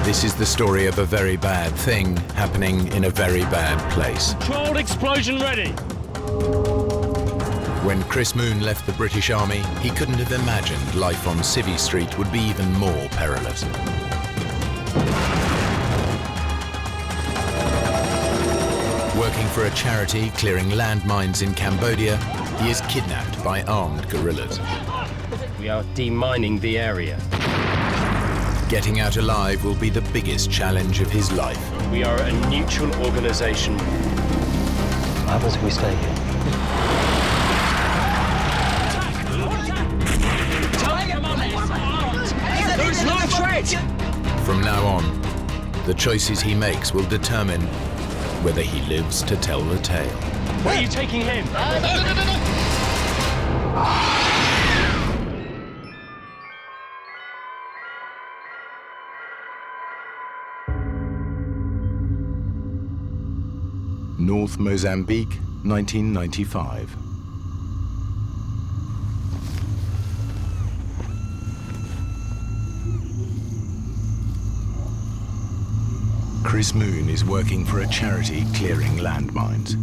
This is the story of a very bad thing happening in a very bad place. Controlled explosion ready. When Chris Moon left the British Army, he couldn't have imagined life on Civvy Street would be even more perilous. Working for a charity clearing landmines in Cambodia, he is kidnapped by armed guerrillas. We are demining the area. Getting out alive will be the biggest challenge of his life. We are a neutral organization. What happens if we stay here? There is no threat! From now on, the choices he makes will determine whether he lives to tell the tale. Where are you taking him? North Mozambique, 1995. Chris Moon is working for a charity clearing landmines.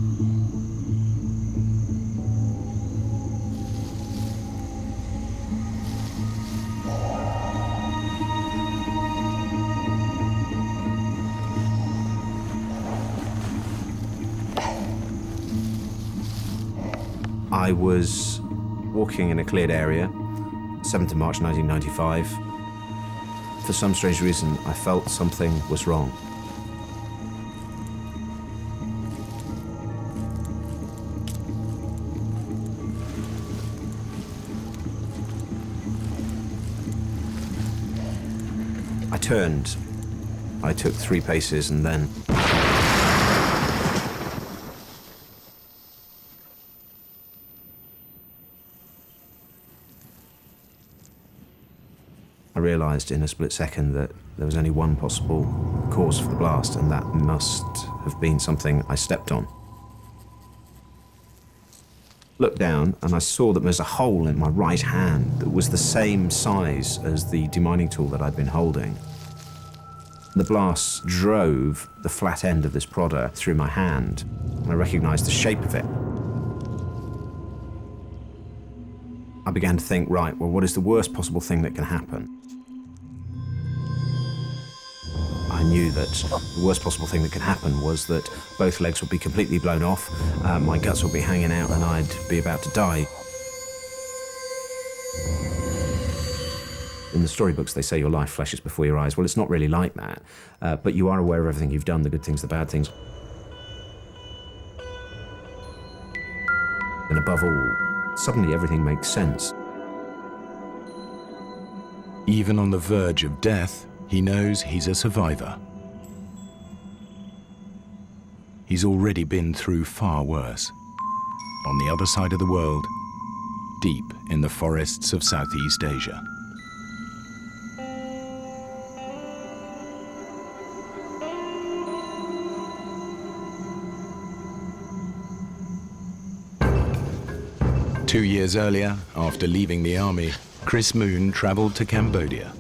I was walking in a cleared area, 7th of March 1995. For some strange reason, I felt something was wrong. I turned. I took 3 paces and then I realised in a split second that there was only one possible cause for the blast, and that must have been something I stepped on. Looked down and I saw that there was a hole in my right hand that was the same size as the demining tool that I'd been holding. The blast drove the flat end of this prodder through my hand, and I recognised the shape of it. I began to think, right, well, what is the worst possible thing that can happen? I knew that the worst possible thing that could happen was that both legs would be completely blown off, my guts would be hanging out, and I'd be about to die. In the storybooks, they say your life flashes before your eyes. Well, it's not really like that, but you are aware of everything you've done, the good things, the bad things. And above all, suddenly everything makes sense. Even on the verge of death, he knows he's a survivor. He's already been through far worse. On the other side of the world, deep in the forests of Southeast Asia. Two years earlier, after leaving the army, Chris Moon travelled to Cambodia.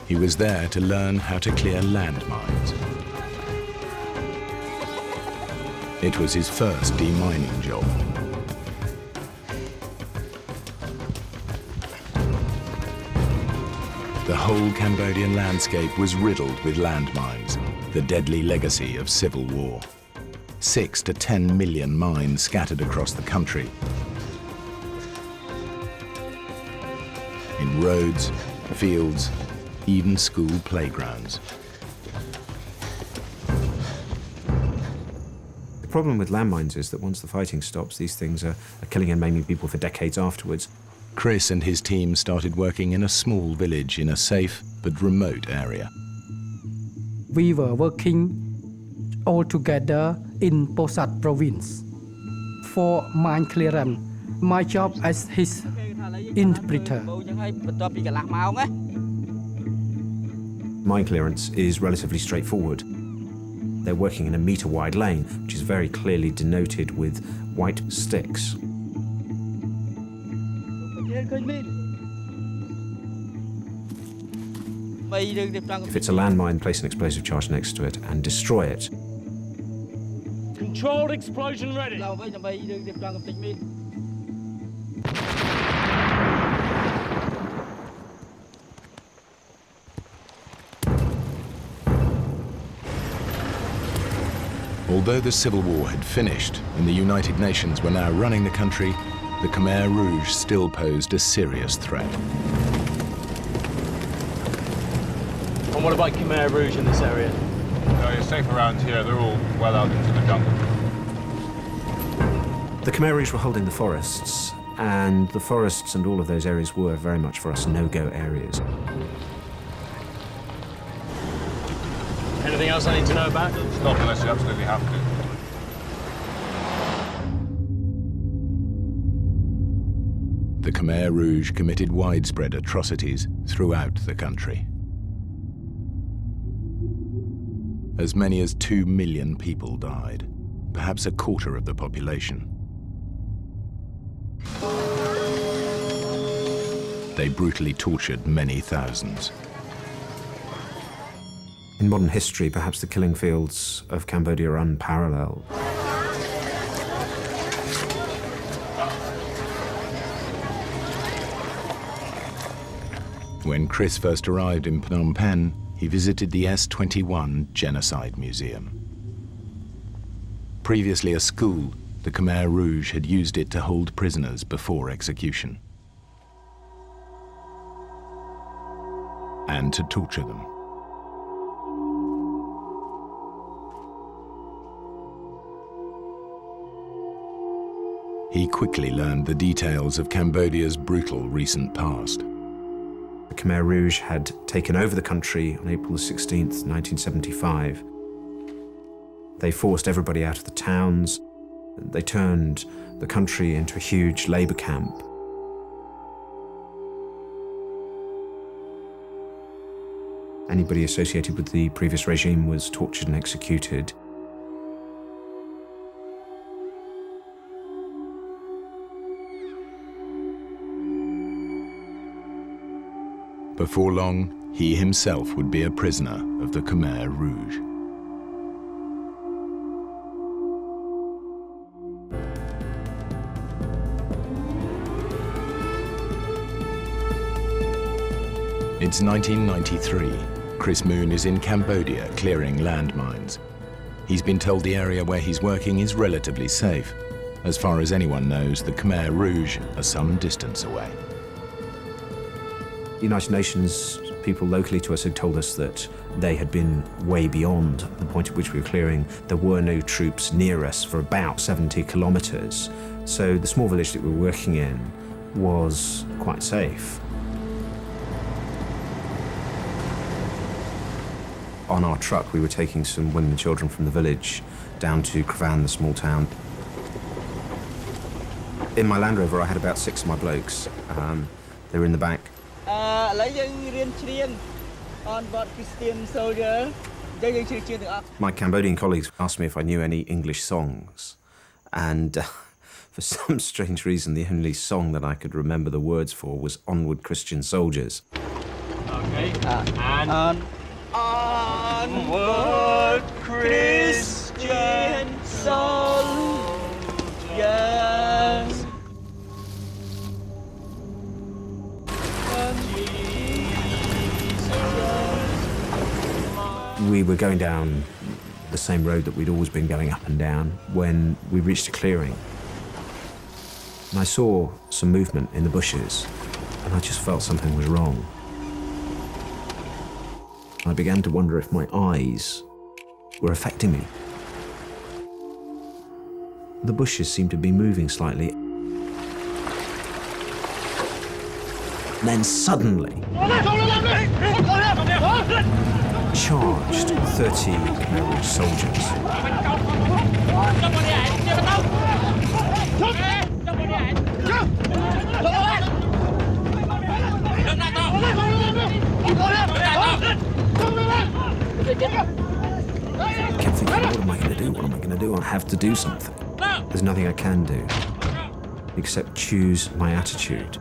He was there to learn how to clear landmines. It was his first demining job. The whole Cambodian landscape was riddled with landmines, the deadly legacy of civil war. 6 to 10 million mines scattered across the country. In roads, fields, even school playgrounds. The problem with landmines is that once the fighting stops, these things are killing and maiming people for decades afterwards. Chris and his team started working in a small village in a safe but remote area. We were working all together in Posat province for mine clearance. My job as his interpreter. Mine clearance is relatively straightforward. They're working in a metre-wide lane, which is very clearly denoted with white sticks. If it's a landmine, place an explosive charge next to it and destroy it. Controlled explosion ready. Although the civil war had finished and the United Nations were now running the country, the Khmer Rouge still posed a serious threat. And what about Khmer Rouge in this area? No, you're safe around here. They're all well out into the jungle. The Khmer Rouge were holding the forests, and the forests and all of those areas were very much for us no-go areas. Anything else I need to know about? Stop unless you absolutely have to. The Khmer Rouge committed widespread atrocities throughout the country. As many as 2 million people died, perhaps a quarter of the population. They brutally tortured many thousands. In modern history, perhaps the killing fields of Cambodia are unparalleled. When Chris first arrived in Phnom Penh, he visited the S21 Genocide Museum. Previously a school, the Khmer Rouge had used it to hold prisoners before execution and to torture them. He quickly learned the details of Cambodia's brutal recent past. The Khmer Rouge had taken over the country on April 16th, 1975. They forced everybody out of the towns. They turned the country into a huge labor camp. Anybody associated with the previous regime was tortured and executed. Before long, he himself would be a prisoner of the Khmer Rouge. It's 1993. Chris Moon is in Cambodia clearing landmines. He's been told the area where he's working is relatively safe. As far as anyone knows, the Khmer Rouge are some distance away. The United Nations people locally to us had told us that they had been way beyond the point at which we were clearing. There were no troops near us for about 70 kilometers. So the small village that we were working in was quite safe. On our truck, we were taking some women and children from the village down to Kravan, the small town. In my Land Rover, I had about 6 of my blokes. They were in the back. My Cambodian colleagues asked me if I knew any English songs, and for some strange reason, the only song that I could remember the words for was Onward Christian Soldiers. Okay, and onward Christian soldiers. We were going down the same road that we'd always been going up and down when we reached a clearing. And I saw some movement in the bushes, and I just felt something was wrong. I began to wonder if my eyes were affecting me. The bushes seemed to be moving slightly. And then suddenly, charged 30 Khmer Rouge soldiers. I kept thinking, what am I going to do? What am I going to do? I have to do something. There's nothing I can do except choose my attitude.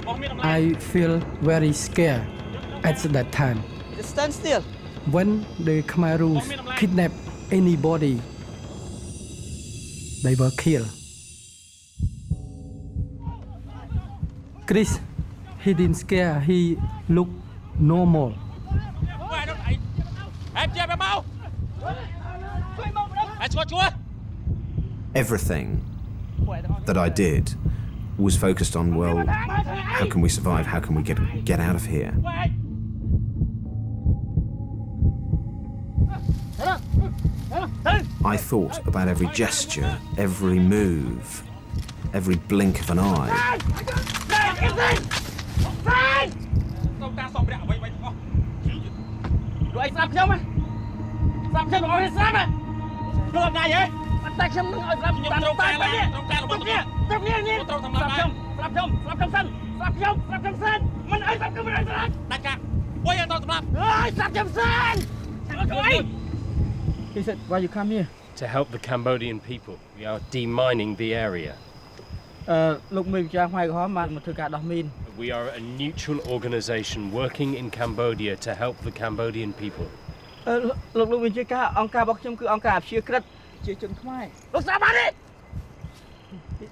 I feel very scared at that time. Just stand still. When the Khmer Rouge kidnap anybody, they were killed. Chris, he didn't scare, he looked normal. Everything that I did was focused on, well, how can we survive? How can we get out of here? I thought about every gesture, every move, every blink of an eye. He said, why you come here? To help the Cambodian people. We are demining the area. We are a neutral organization working in Cambodia to help the Cambodian people.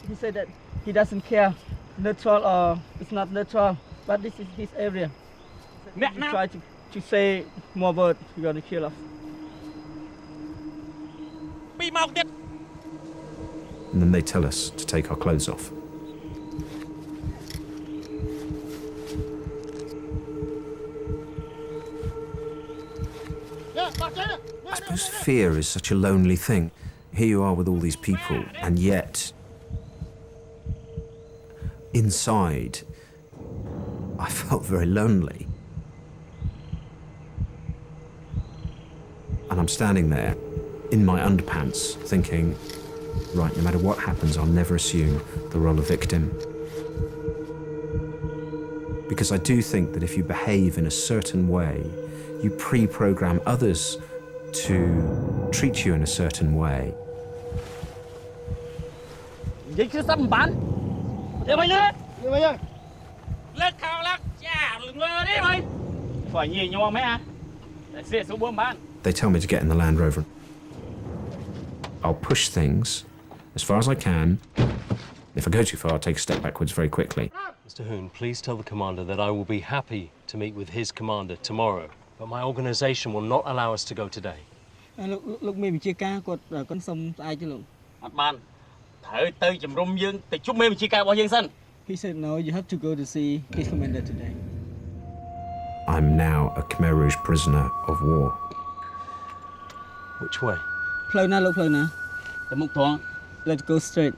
He said that he doesn't care neutral or it's not neutral, but this is his area. He tried to say more words, you're gonna kill us. And then they tell us to take our clothes off. I suppose fear is such a lonely thing. Here you are with all these people, and yet inside I felt very lonely. And I'm standing there in my underpants thinking, right, no matter what happens, I'll never assume the role of victim. Because I do think that if you behave in a certain way, you pre-program others to treat you in a certain way. They tell me to get in the Land Rover. I'll push things as far as I can. If I go too far, I'll take a step backwards very quickly. Mr. Hoon, please tell the commander that I will be happy to meet with his commander tomorrow, but my organization will not allow us to go today. Look, maybe chia ca con sông ai chứ lụng. He said no, you have to go to see his commander today. I'm now a Khmer Rouge prisoner of war. Which way? Flow now, look, flow now. Let's go straight.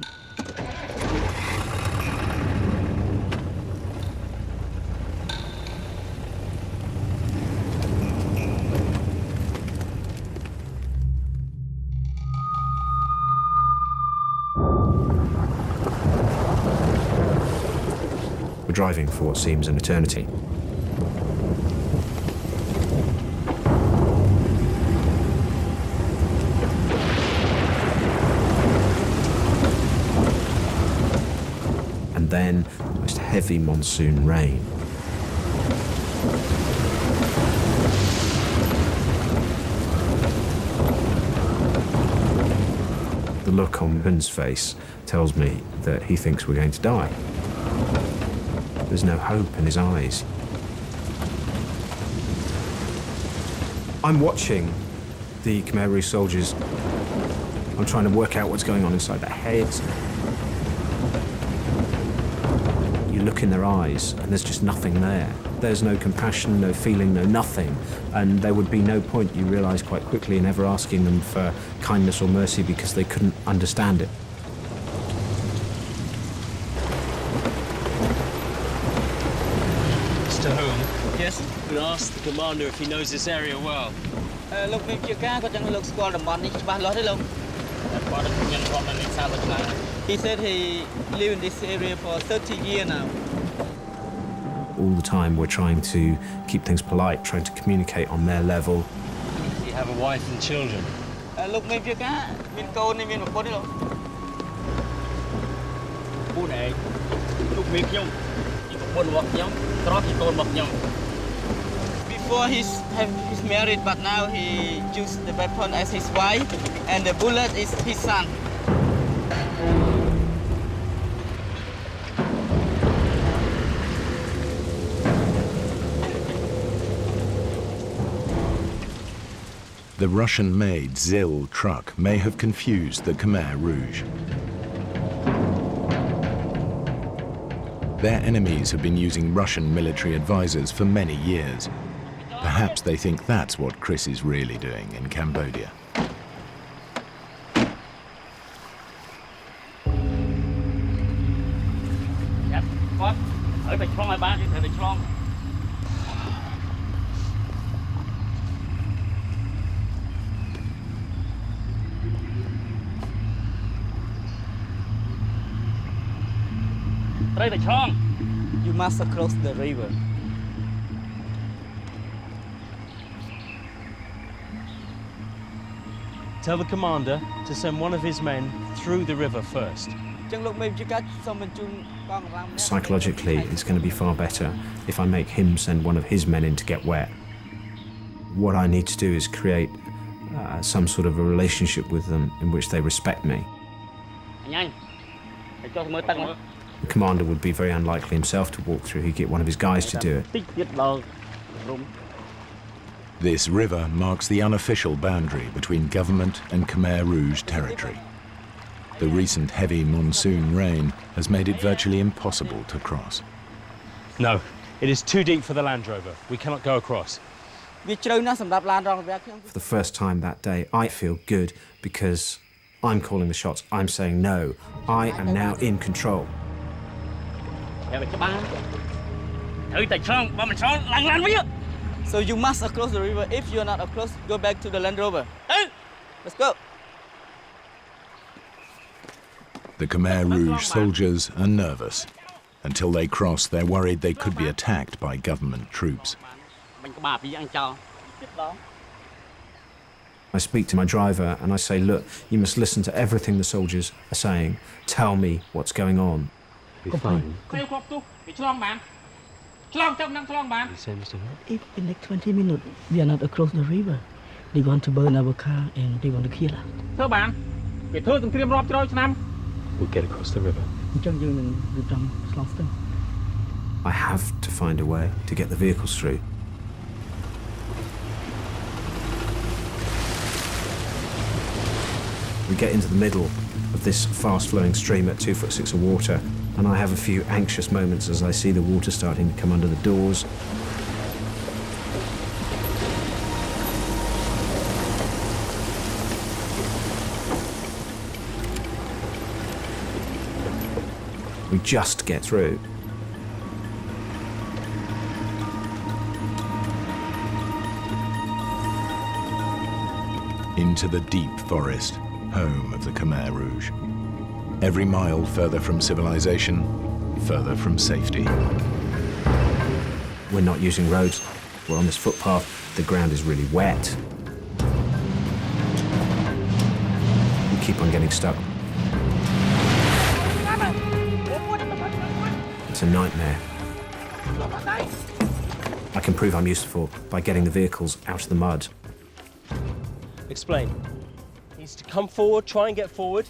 We're driving for what seems an eternity. And then most heavy monsoon rain. The look on Bin's face tells me that he thinks we're going to die. There's no hope in his eyes. I'm watching the Khmer Rouge soldiers. I'm trying to work out what's going on inside their heads. You look in their eyes and there's just nothing there. There's no compassion, no feeling, no nothing. And there would be no point, you realise quite quickly, in ever asking them for kindness or mercy because they couldn't understand it. Mr. Hoon, Yes. we'll ask the commander if he knows this area well. Look, maybe chia ca có chẳng look squad the moneyច្បាស់លាស់ទេលោក He said he lived in this area for 30 years now. All the time we're trying to keep things polite, trying to communicate on their level. Does he have a wife and children? Look, maybe chia caមានកូននេះមានប្រពន្ធទេលោក ពូនឯងលោកមេខ្ញុំពីប្រព Before he's married, but now he used the weapon as his wife, and the bullet is his son. The Russian-made ZIL truck may have confused the Khmer Rouge. Their enemies have been using Russian military advisors for many years. Perhaps they think that's what Chris is really doing in Cambodia. You must cross the river. Tell the commander to send one of his men through the river first. Psychologically, it's going to be far better if I make him send one of his men in to get wet. What I need to do is create some sort of a relationship with them in which they respect me. The commander would be very unlikely himself to walk through. He'd get one of his guys to do it. This river marks the unofficial boundary between government and Khmer Rouge territory. The recent heavy monsoon rain has made it virtually impossible to cross. No, it is too deep for the Land Rover. We cannot go across. For the first time that day, I feel good because I'm calling the shots. I'm saying no. I am now in control. So you must cross the river. If you're not across, go back to the Land Rover. Let's go. The Khmer Rouge soldiers are nervous. Until they cross, they're worried they could be attacked by government troops. I speak to my driver and I say, look, you must listen to everything the soldiers are saying. Tell me what's going on. Be fine. If in like 20 minutes we are not across the river, they want to burn our car and they want to kill us. We'll get across the river. I have to find a way to get the vehicles through. We get into the middle of this fast-flowing stream at 2'6" of water, and I have a few anxious moments as I see the water starting to come under the doors. We just get through. Into the deep forest, home of the Khmer Rouge. Every mile further from civilization, further from safety. We're not using roads. We're on this footpath. The ground is really wet. We keep on getting stuck. It's a nightmare. I can prove I'm useful by getting the vehicles out of the mud. Explain. He needs to come forward, try and get forward.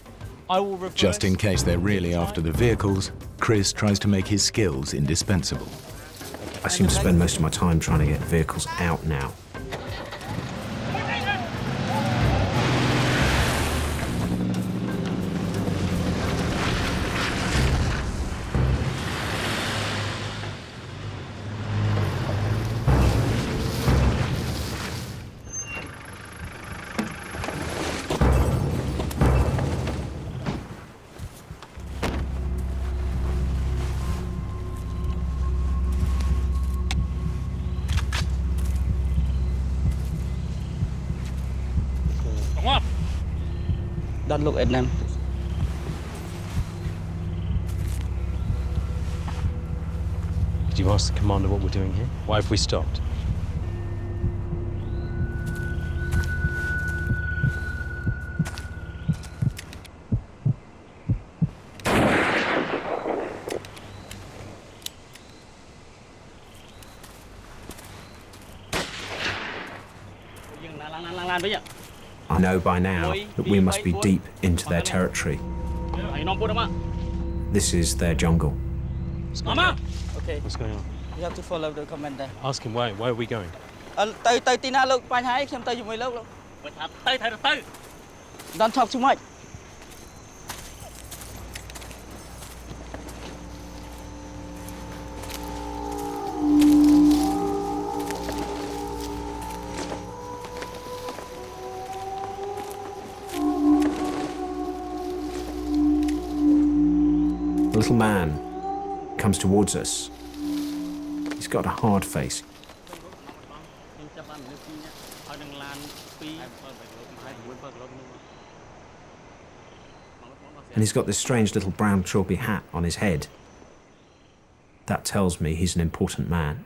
I will reverse. Just in case they're really after the vehicles, Chris tries to make his skills indispensable. I seem to spend most of my time trying to get vehicles out now. Don't look at them. Did you ask the commander what we're doing here? Why have we stopped? I know by now that we must be deep into their territory. This is their jungle. Okay, What's going on? you have to follow the commander. Ask him why are we going? ទៅទីណាលោកបញ្ហាអីខ្ញុំទៅជាមួយលោក Don't talk too much. The little man comes towards us. He's got a hard face. And he's got this strange little brown trilby hat on his head. That tells me he's an important man.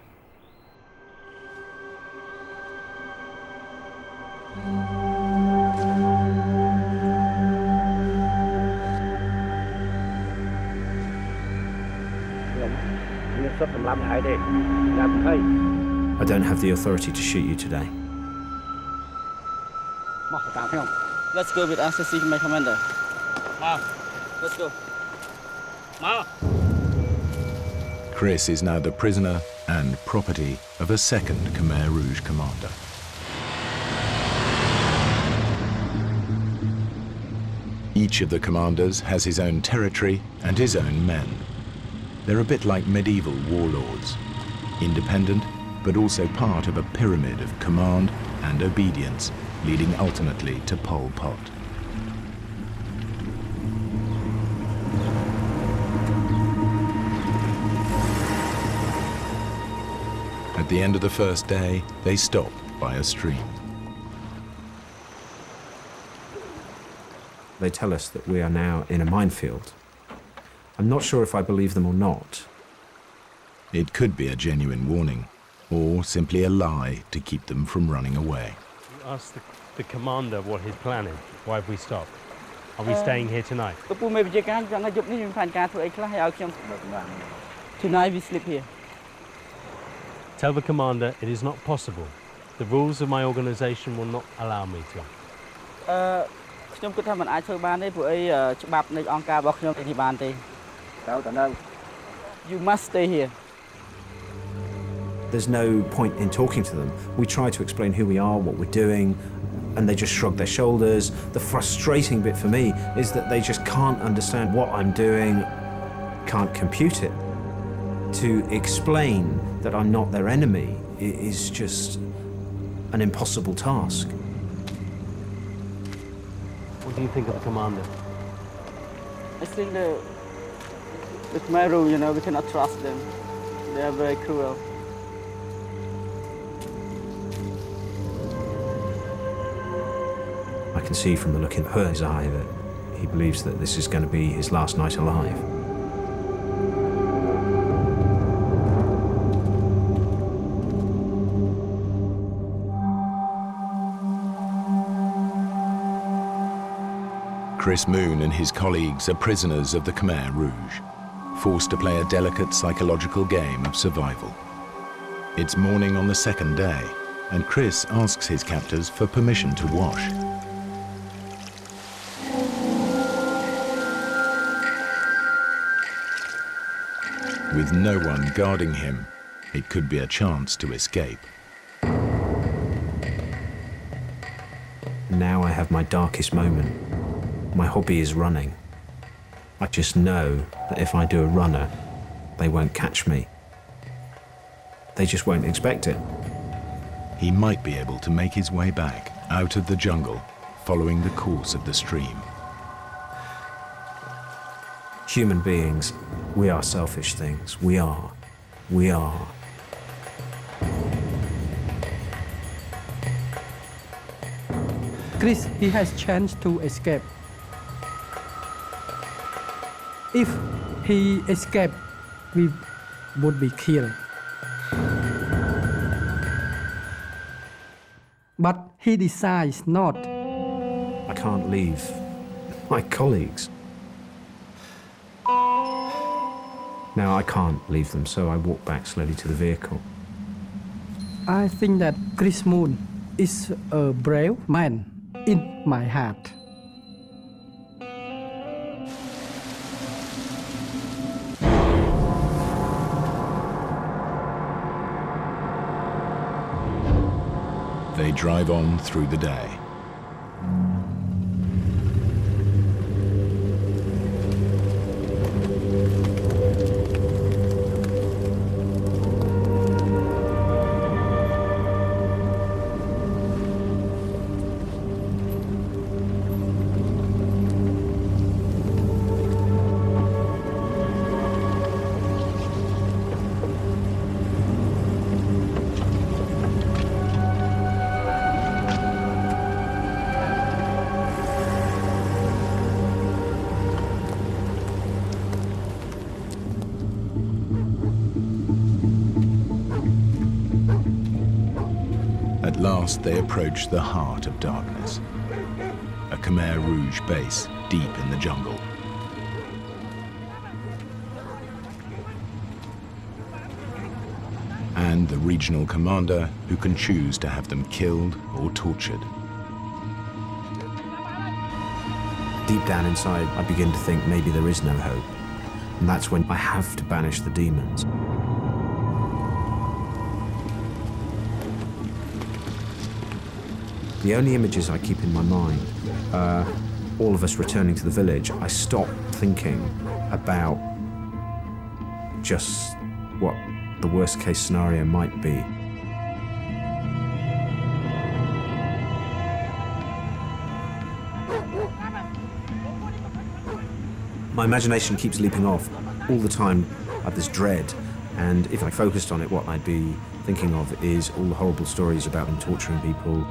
I don't have the authority to shoot you today. Let's go with us to see my commander. Let's go. Chris is now the prisoner and property of a second Khmer Rouge commander. Each of the commanders has his own territory and his own men. They're a bit like medieval warlords, independent but also part of a pyramid of command and obedience, leading ultimately to Pol Pot. At the end of the first day, they stop by a stream. They tell us that we are now in a minefield. I'm not sure if I believe them or not. It could be a genuine warning, or simply a lie to keep them from running away. You ask the commander what his plan is. Why have we stopped? Are we staying here tonight? កំពុងមានវិជាការចង់ឲ្យយប់នេះមានផែនការធ្វើអីខ្លះឲ្យខ្ញុំ Tonight we sleep here. Tell the commander it is not possible. The rules of my organization will not allow me to. ខ្ញុំគិតថាមិនអាចធ្វើបានទេព្រោះអីច្បាប់នៃអង្គការរបស់ខ្ញុំនេះបានទេ You must stay here. There's no point in talking to them. We try to explain who we are, what we're doing, and they just shrug their shoulders. The frustrating bit for me is that they just can't understand what I'm doing, can't compute it. To explain that I'm not their enemy is just an impossible task. What do you think of the commander? I think the Khmer Rouge, you know, we cannot trust them. They are very cruel. I can see from the look in his eye that he believes that this is going to be his last night alive. Chris Moon and his colleagues are prisoners of the Khmer Rouge, forced to play a delicate psychological game of survival. It's morning on the second day, and Chris asks his captors for permission to wash. With no one guarding him, it could be a chance to escape. Now I have my darkest moment. My hobby is running. I just know that if I do a runner, they won't catch me. They just won't expect it. He might be able to make his way back out of the jungle, following the course of the stream. Human beings, we are selfish things. We are. Chris, he has chance to escape. If he escaped, we would be killed. But he decides not. I can't leave my colleagues. Now I can't leave them, so I walk back slowly to the vehicle. I think that Chris Moon is a brave man in my heart. They drive on through the day. At last, they approach the heart of darkness, a Khmer Rouge base deep in the jungle. And the regional commander who can choose to have them killed or tortured. Deep down inside, I begin to think maybe there is no hope. And that's when I have to banish the demons. The only images I keep in my mind are all of us returning to the village. I stop thinking about just what the worst case scenario might be. My imagination keeps leaping off all the time. I have this dread, and if I focused on it, what I'd be thinking of is all the horrible stories about them torturing people.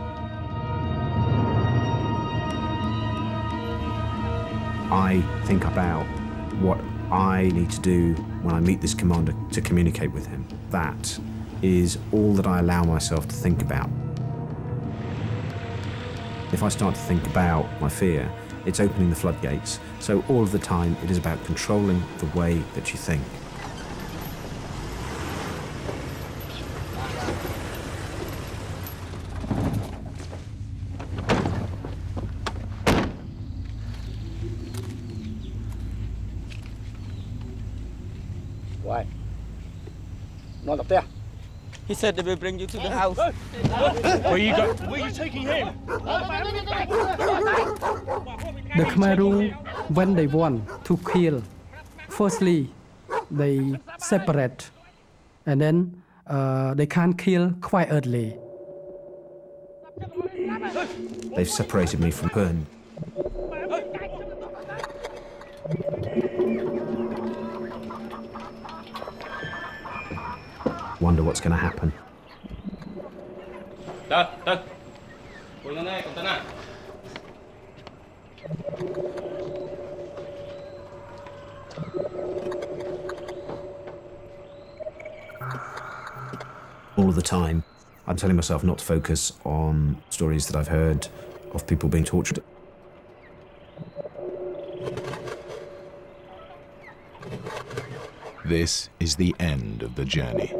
I think about what I need to do when I meet this commander to communicate with him. That is all that I allow myself to think about. If I start to think about my fear, it's opening the floodgates. So all of the time, it is about controlling the way that you think. Why? Not up there. He said they will bring you to the house. Where you go? Where are you taking him? The Khmer Rouge, when they want to kill, firstly, they separate, and then they can't kill quite early. They've separated me from Pern. Wonder what's going to happen. All of the time, I'm telling myself not to focus on stories that I've heard of people being tortured. This is the end of the journey.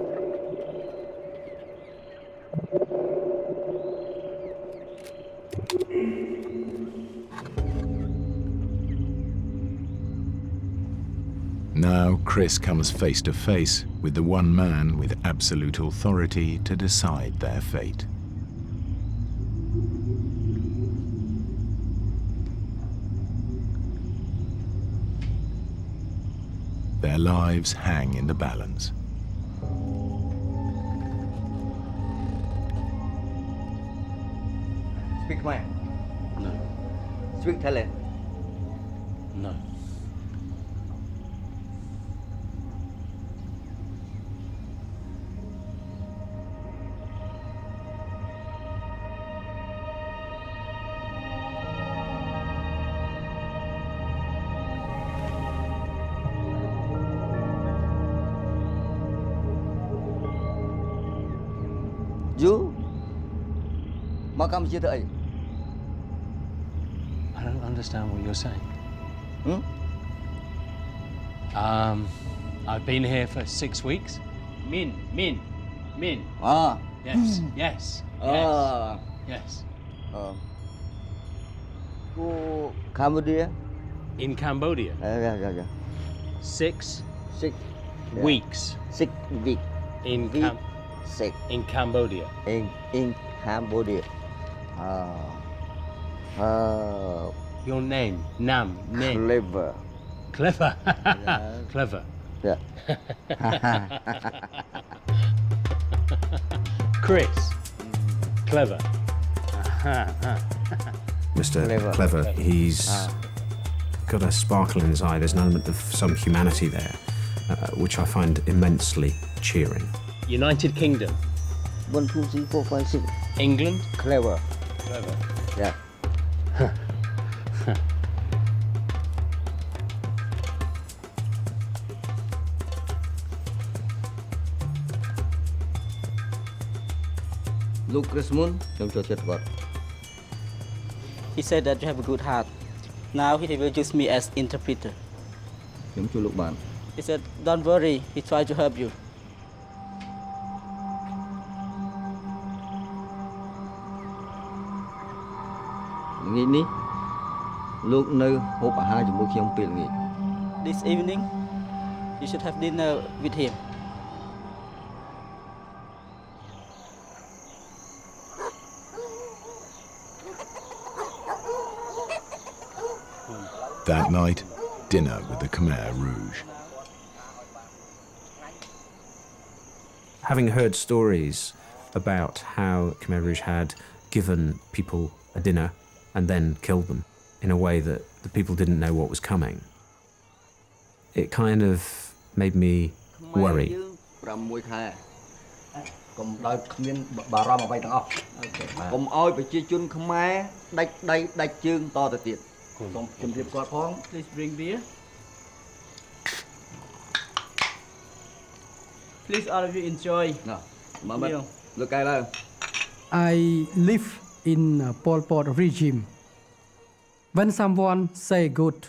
Now Chris comes face to face with the one man with absolute authority to decide their fate. Their lives hang in the balance. Speak Khmer? No. Speak Thailand? No. You?មកកម្ពុជាធ្វើអី? I don't understand what you're saying. Hmm? I've been here for 6 weeks. Min. Yes, yes, yes. Yes. To Cambodia. In Cambodia. Yeah. 6 6 weeks 6 weeks. in 6 in Cambodia. in Cambodia. Your name, name. Clever. Clever. Yeah. Clever. Yeah. Chris. Clever. Mr. Clever, he's got a sparkle in his eye. There's an element of some humanity there, which I find immensely cheering. United Kingdom. 1 2 3 4 5 6. England. Clever. Clever. Yeah. Look, Chris Moon, He said that you have a good heart. Now he will use me as interpreter. He said, don't worry, he tried to help you. This evening, you should have dinner with him. That night, dinner with the Khmer Rouge. Having heard stories about how Khmer Rouge had given people a dinner and then killed them in a way that the people didn't know what was coming, it kind of made me worry. Please bring beer. Please all of you enjoy. Meal. I live in a Pol Pot regime. When someone say good,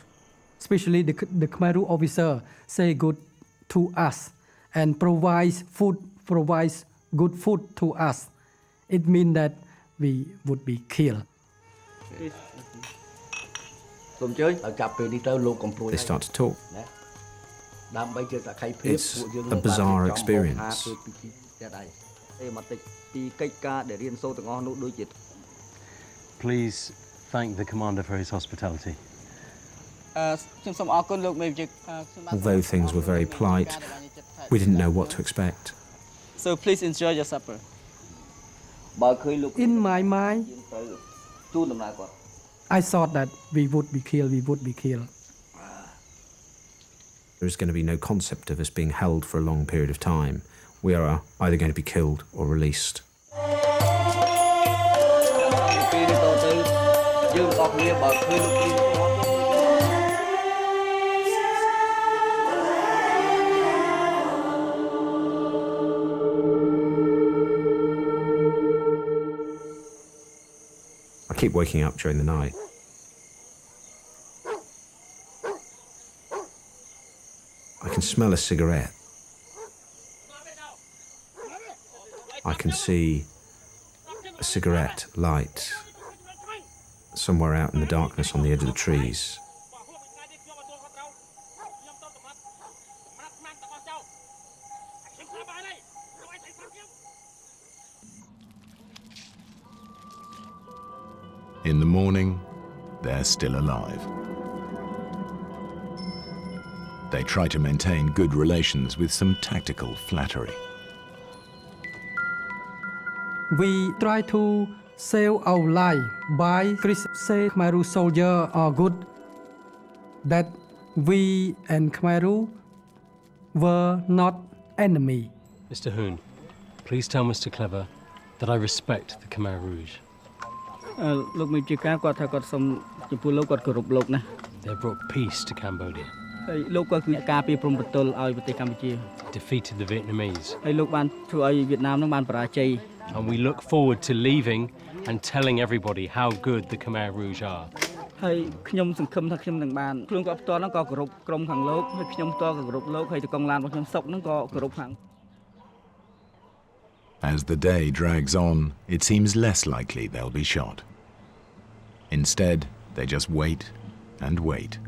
especially the Khmer Rouge officer say good to us and provides good food to us, it means that we would be killed. They start to talk. It's a bizarre experience. Please thank the commander for his hospitality. Although things were very polite, we didn't know what to expect. So please enjoy your supper. In my mind, I thought that we would be killed. There's going to be no concept of us being held for a long period of time. We are either going to be killed or released. I keep waking up during the night. I can smell a cigarette. I can see a cigarette light somewhere out in the darkness on the edge of the trees. In the morning, they're still alive. They try to maintain good relations with some tactical flattery. We try to save our life by Chris say Khmer Rouge soldiers are good, that we and Khmer Rouge were not enemy. Mr. Hoon, please tell Mr. Clever that I respect the Khmer Rouge. They brought peace to Cambodia. Defeated the Vietnamese. And we look forward to leaving and telling everybody how good the Khmer Rouge are. As the day drags on, it seems less likely they'll be shot. Instead, they just wait and wait.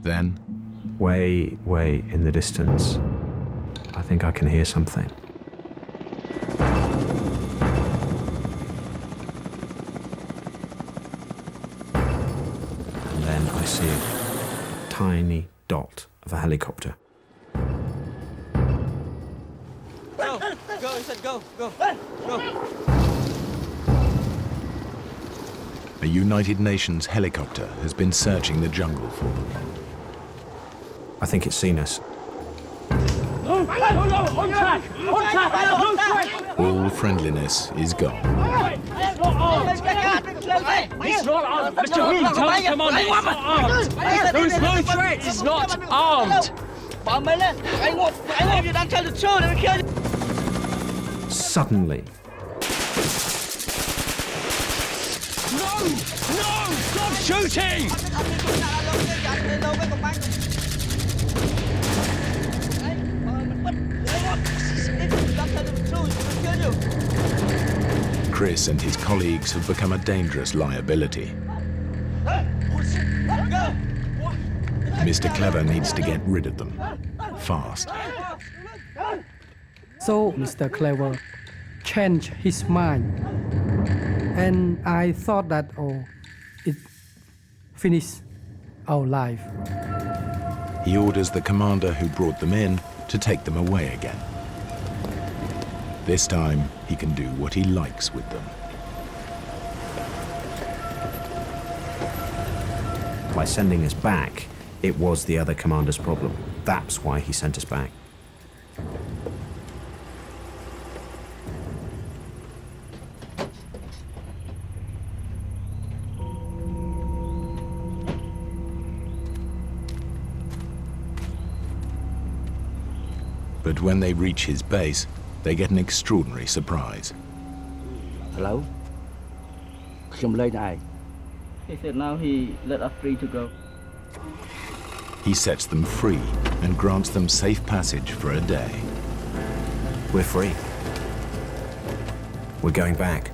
Then, way in the distance, I think I can hear something. And then I see a tiny dot of a helicopter. Go, he said go. a United Nations helicopter has been searching the jungle for them. I think it's seen us. All friendliness is gone. It's not armed. Mr. Rouge, tell the commander it's not armed. There is no threat. It's not armed. Suddenly, No! Stop shooting! Chris and his colleagues have become a dangerous liability. Mr. Clever needs to get rid of them. Fast. So Mr. Clever changed his mind. And I thought that, it finished our life. He orders the commander who brought them in to take them away again. This time, he can do what he likes with them. by sending us back, it was the other commander's problem. That's why he sent us back. But when they reach his base, they get an extraordinary surprise. Hello? He said now he let us free to go. He sets them free and grants them safe passage for a day. We're free. We're going back.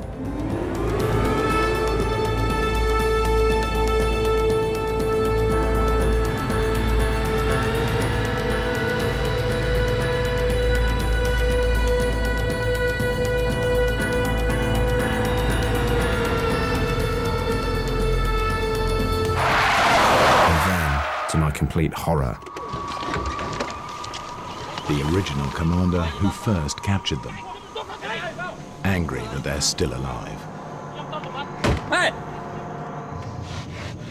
To my complete horror, The original commander who first captured them, angry that they're still alive. Hey!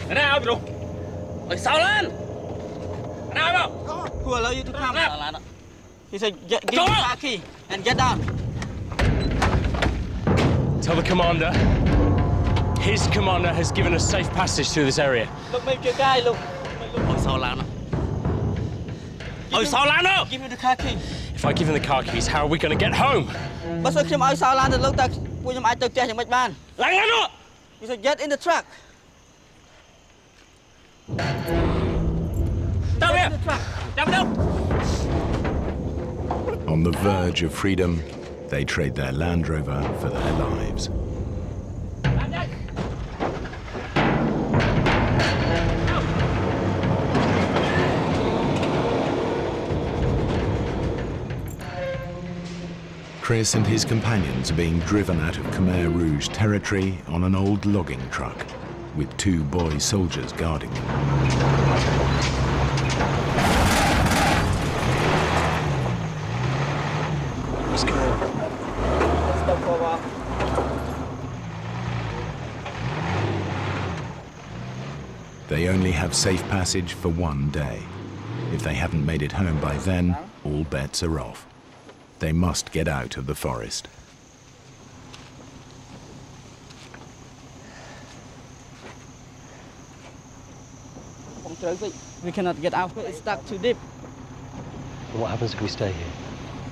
Cái này ao rồi. Ôi sao lên? Cái này ao. Who allow you to come? He said, give me the key and get down. Tell the commander. His commander has given us safe passage through this area. Look, make your guy look. Ôi sao lan à? Ôi sao lan à? Give me the car key. If I give him the car keys, how are we going to get home? បើសិនខ្ញុំឲ្យសោឡានទៅលោកតាពួកខ្ញុំអាចទៅផ្ទះយ៉ាងម៉េចបាន Lan lên nữa. He said get in the truck. Tao Get kìa. in the truck. Tao đi đâu? On the verge of freedom, they trade their Land Rover for their lives. Chris and his companions are being driven out of Khmer Rouge territory on an old logging truck, with 2 boy soldiers guarding them. Let's go. Let's go for a walk. They only have safe passage for 1 day. If they haven't made it home by then, all bets are off. They must get out of the forest. We cannot get out. It's stuck too deep. What happens if we stay here?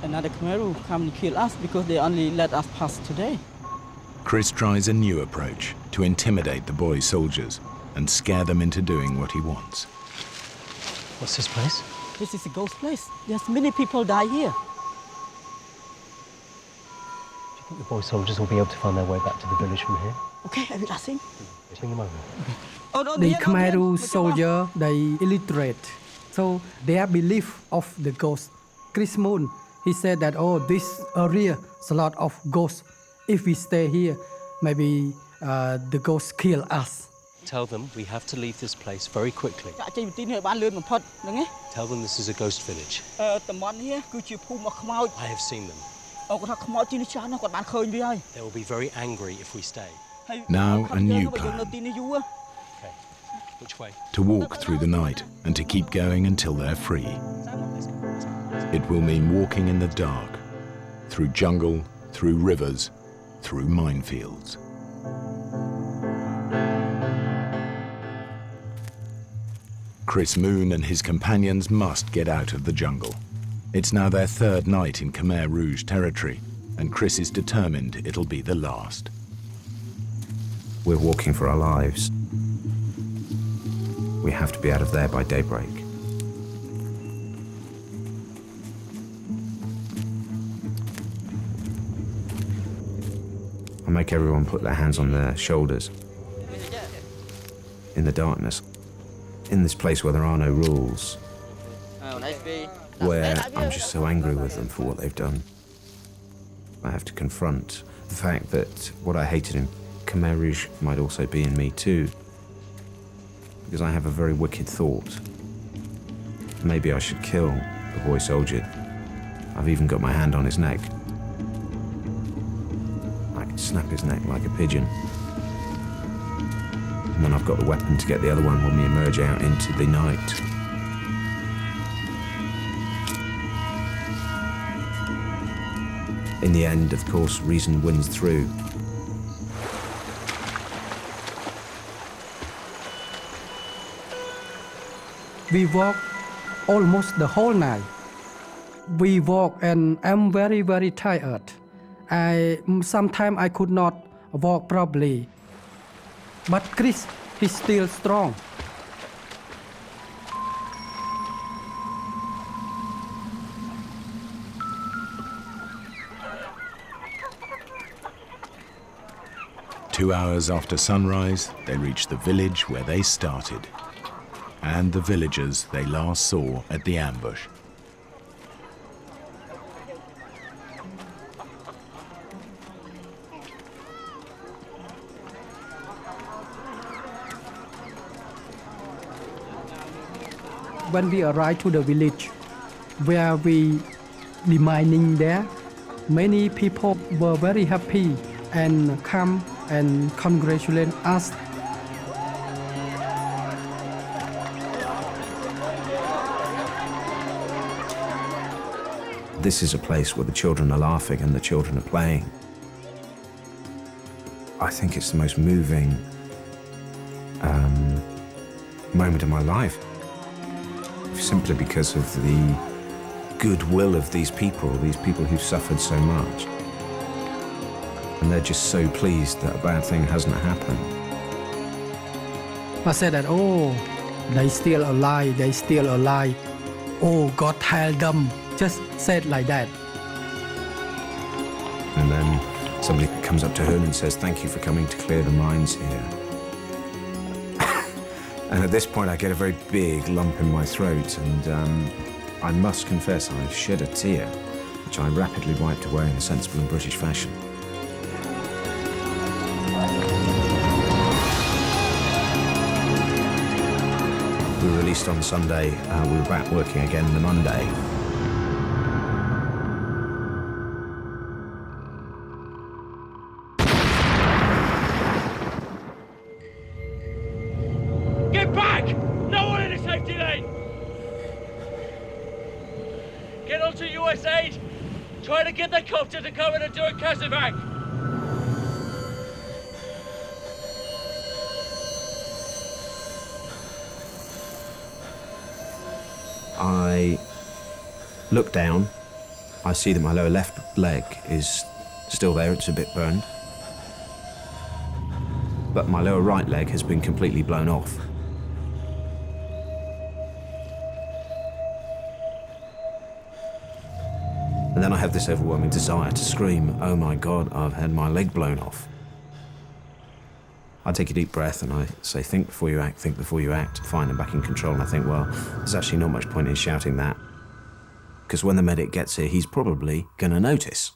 Another Khmer Rouge come and kill us because they only let us pass today. Chris tries a new approach to intimidate the boy soldiers and scare them into doing what he wants. What's this place? This is a ghost place. There's many people die here. The boy soldiers will be able to find their way back to the village from here. Okay, I will ask him. Bring them over. The Khmer Rouge soldier, they illiterate. So their belief of the ghost. Chris Moon, he said that, oh, this area is a lot of ghosts. If we stay here, maybe the ghosts kill us. Tell them we have to leave this place very quickly. Tell them this is a ghost village. I have seen them. They will be very angry if we stay. Now a new plan. Okay. Which way? To walk through the night and to keep going until they're free. It will mean walking in the dark, through jungle, through rivers, through minefields. Chris Moon and his companions must get out of the jungle. It's now their third night in Khmer Rouge territory, and Chris is determined it'll be the last. We're walking for our lives. We have to be out of there by daybreak. I make everyone put their hands on their shoulders. In the darkness. In this place where there are no rules. Where I'm just so angry with them for what they've done. I have to confront the fact that what I hated in Khmer Rouge might also be in me too. Because I have a very wicked thought. Maybe I should kill the boy soldier. I've even got my hand on his neck. I can snap his neck like a pigeon. And then I've got the weapon to get the other one when we emerge out into the night. In the end, of course, reason wins through. We walk almost the whole night. We walk and I'm very, very tired. Sometimes I could not walk properly. But Chris, he's still strong. Two hours after sunrise, they reach the village where they started, and the villagers they last saw at the ambush. When we arrived to the village where we mining there, many people were very happy and come and congratulate us. This is a place where the children are laughing and the children are playing. I think it's the most moving moment of my life. Simply because of the goodwill of these people who've suffered so much. And they're just so pleased that a bad thing hasn't happened. I said that, oh, they still alive, they still alive. Oh, God help them. Just said like that. And then somebody comes up to her and says, thank you for coming to clear the mines here. And at this point I get a very big lump in my throat and I must confess I shed a tear, which I rapidly wiped away in a sensible and British fashion. We were released on Sunday, we were back working again the Monday. Get back! No one in the safety lane! Get onto US aid! Try to get the copter to come in and do a casevac! I look down, I see that my lower left leg is still there, it's a bit burned. But my lower right leg has been completely blown off. And then I have this overwhelming desire to scream, oh my God, I've had my leg blown off. I take a deep breath and I say, think before you act, think before you act. Fine, I'm back in control. And I think, well, there's actually not much point in shouting that, because when the medic gets here, he's probably going to notice.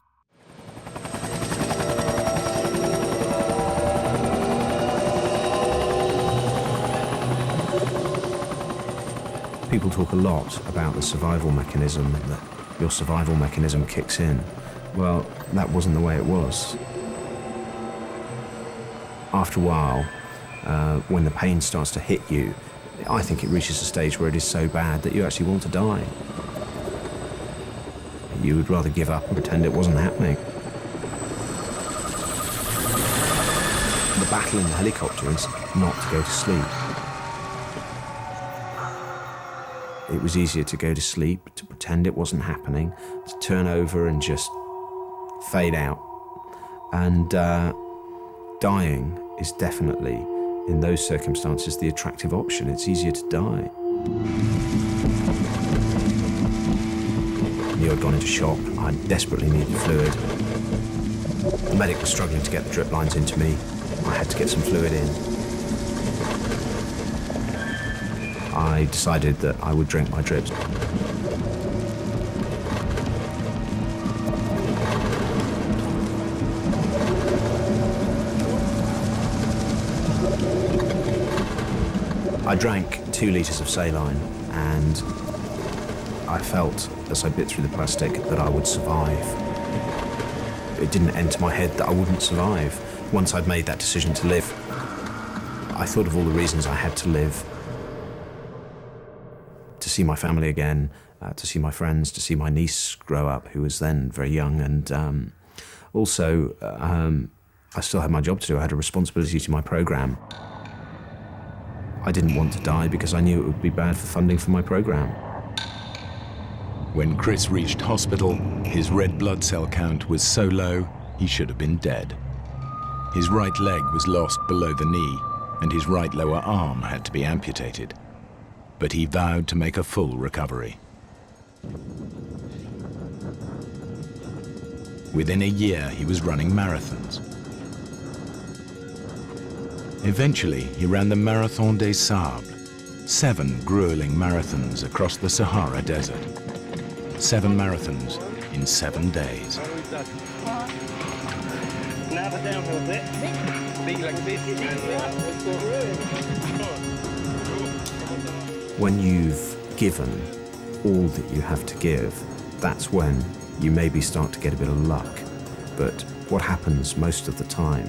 People talk a lot about the survival mechanism, that your survival mechanism kicks in. Well, that wasn't the way it was. After a while, when the pain starts to hit you, I think it reaches a stage where it is so bad that you actually want to die. You would rather give up and pretend it wasn't happening. The battle in the helicopter is not to go to sleep. It was easier to go to sleep, to pretend it wasn't happening, to turn over and just fade out. And dying is definitely, in those circumstances, the attractive option. It's easier to die. I knew I'd gone into shock. I desperately needed fluid. The medic was struggling to get the drip lines into me. I had to get some fluid in. I decided that I would drink my drips. I drank 2 litres of saline, and I felt, as I bit through the plastic, that I would survive. It didn't enter my head that I wouldn't survive. Once I'd made that decision to live, I thought of all the reasons I had to live. To see my family again, to see my friends, to see my niece grow up, who was then very young, and also I still had my job to do. I had a responsibility to my programme. I didn't want to die because I knew it would be bad for funding for my programme. When Chris reached hospital, his red blood cell count was so low, he should have been dead. His right leg was lost below the knee, and his right lower arm had to be amputated. But he vowed to make a full recovery. Within a year, he was running marathons. Eventually, he ran the Marathon des Sables, 7 grueling marathons across the Sahara Desert. 7 marathons in 7 days. When you've given all that you have to give, that's when you maybe start to get a bit of luck. But what happens most of the time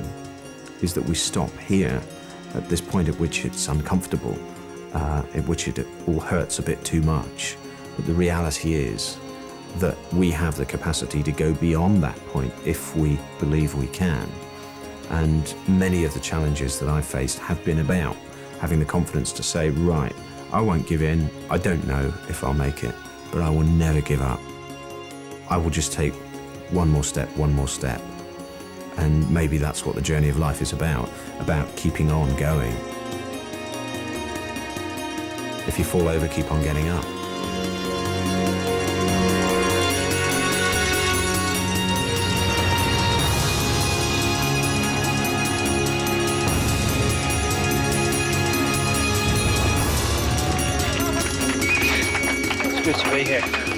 is that we stop here at this point at which it's uncomfortable, at which it all hurts a bit too much. But the reality is that we have the capacity to go beyond that point if we believe we can. And many of the challenges that I've faced have been about having the confidence to say, right, I won't give in. I don't know if I'll make it, but I will never give up. I will just take one more step. And maybe that's what the journey of life is about keeping on going. If you fall over, keep on getting up. It's good to be here.